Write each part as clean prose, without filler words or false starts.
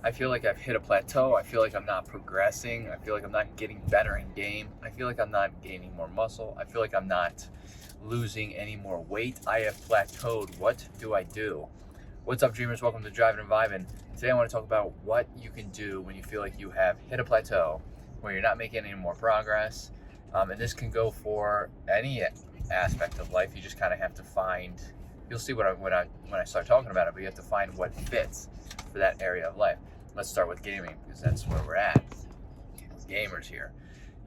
I feel like I've hit a plateau. I feel like I'm not progressing. I feel like I'm not getting better in game. I feel like I'm not gaining more muscle. I feel like I'm not losing any more weight. I have plateaued. What do I do? What's up, dreamers? Welcome to Driving and Vibing. Today I want to talk about what you can do when you feel like you have hit a plateau, where you're not making any more progress. And this can go for any aspect of life. You just kind of have to find, you'll see when I start talking about it, but you have to find what fits for that area of life. Let's start with gaming, because that's where we're at. Gamers here.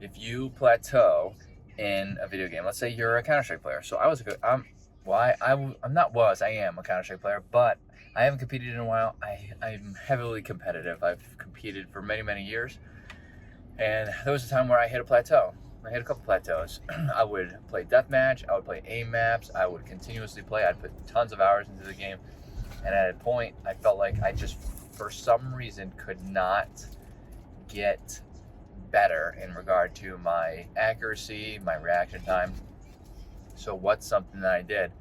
If you plateau in a video game, let's say you're a Counter-Strike player. So I am a Counter-Strike player, but I haven't competed in a while. I'm heavily competitive. I've competed for many, many years. And there was a time where I hit a plateau. I hit a couple plateaus. I would play deathmatch, I would play aim maps, I would continuously play. I'd put tons of hours into the game. And at a point, I felt like I just, for some reason, could not get better in regard to my accuracy, my reaction time. So what's something that I did?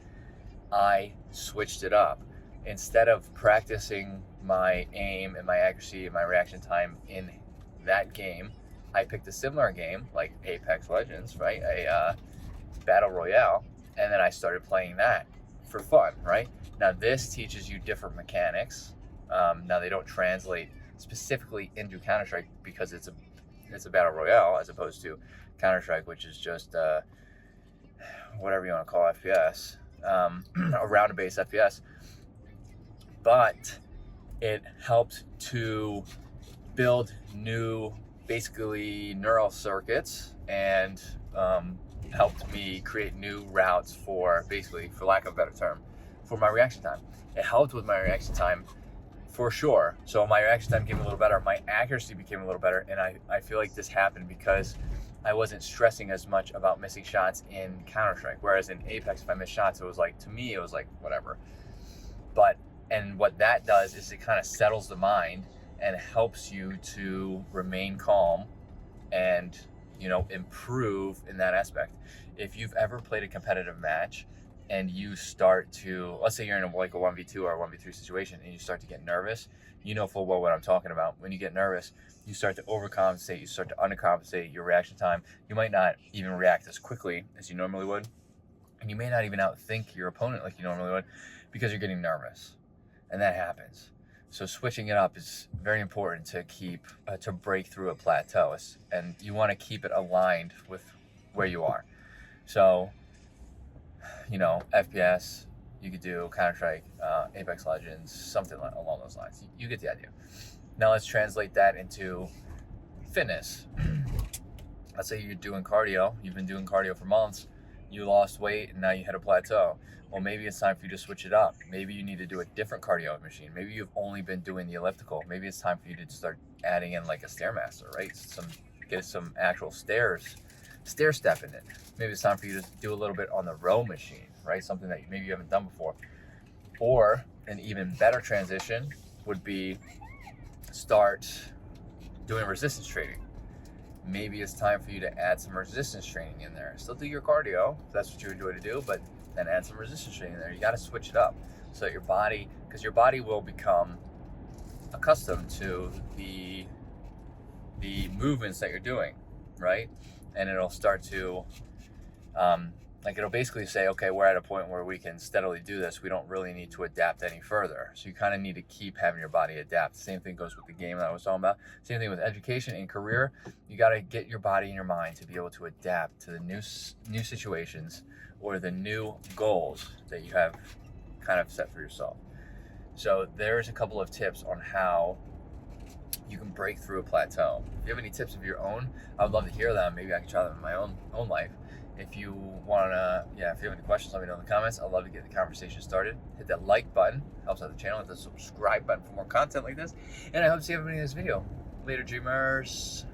I switched it up. Instead of practicing my aim and my accuracy and my reaction time in that game, I picked a similar game like Apex Legends, right? A battle royale, and then I started playing that for fun, right? Now this teaches you different mechanics. Now they don't translate specifically into Counter-Strike because it's a battle royale, as opposed to Counter-Strike, which is just whatever you want to call FPS, a round-based FPS. But it helped to build new, basically, neural circuits, and helped me create new routes for, basically, for lack of a better term, for my reaction time. It helped with my reaction time for sure. So my reaction time became a little better. My accuracy became a little better. And I feel like this happened because I wasn't stressing as much about missing shots in Counter-Strike. Whereas in Apex, if I missed shots, it was like, to me, it was like, whatever. And what that does is it kind of settles the mind and helps you to remain calm and, improve in that aspect. If you've ever played a competitive match and you start to, let's say you're in a 1v2 or a 1v3 situation, and you start to get nervous, you know full well what I'm talking about. When you get nervous, you start to overcompensate, you start to undercompensate your reaction time. You might not even react as quickly as you normally would, and you may not even outthink your opponent like you normally would because you're getting nervous, and that happens. So switching it up is very important to keep, to break through a plateau, and you want to keep it aligned with where you are. So, FPS, you could do Counter-Strike, Apex Legends, something along those lines. You get the idea. Now let's translate that into fitness. Let's say you're doing cardio. You've been doing cardio for months. You lost weight, and now you hit a plateau. Well, maybe it's time for you to switch it up. Maybe you need to do a different cardio machine. Maybe you've only been doing the elliptical. Maybe it's time for you to start adding in like a Stairmaster, right? Get some actual stair step in it. Maybe it's time for you to do a little bit on the row machine, right? Something that maybe you haven't done before. Or an even better transition would be start doing resistance training. Maybe it's time for you to add some resistance training in there. Still do your cardio, if that's what you enjoy to do, but then add some resistance training in there. You got to switch it up so that your body, because your body will become accustomed to the movements that you're doing, right? And it'll start to, it'll basically say, okay, we're at a point where we can steadily do this. We don't really need to adapt any further. So you kind of need to keep having your body adapt. The same thing goes with the game that I was talking about. Same thing with education and career. You got to get your body and your mind to be able to adapt to the new situations or the new goals that you have kind of set for yourself. So there's a couple of tips on how you can break through a plateau. If you have any tips of your own, I would love to hear them. Maybe I can try them in my own life. If you if you have any questions, let me know in the comments. I'd love to get the conversation started. Hit that like button, helps out the channel. Hit the subscribe button for more content like this. And I hope to see everybody in this video. Later, dreamers.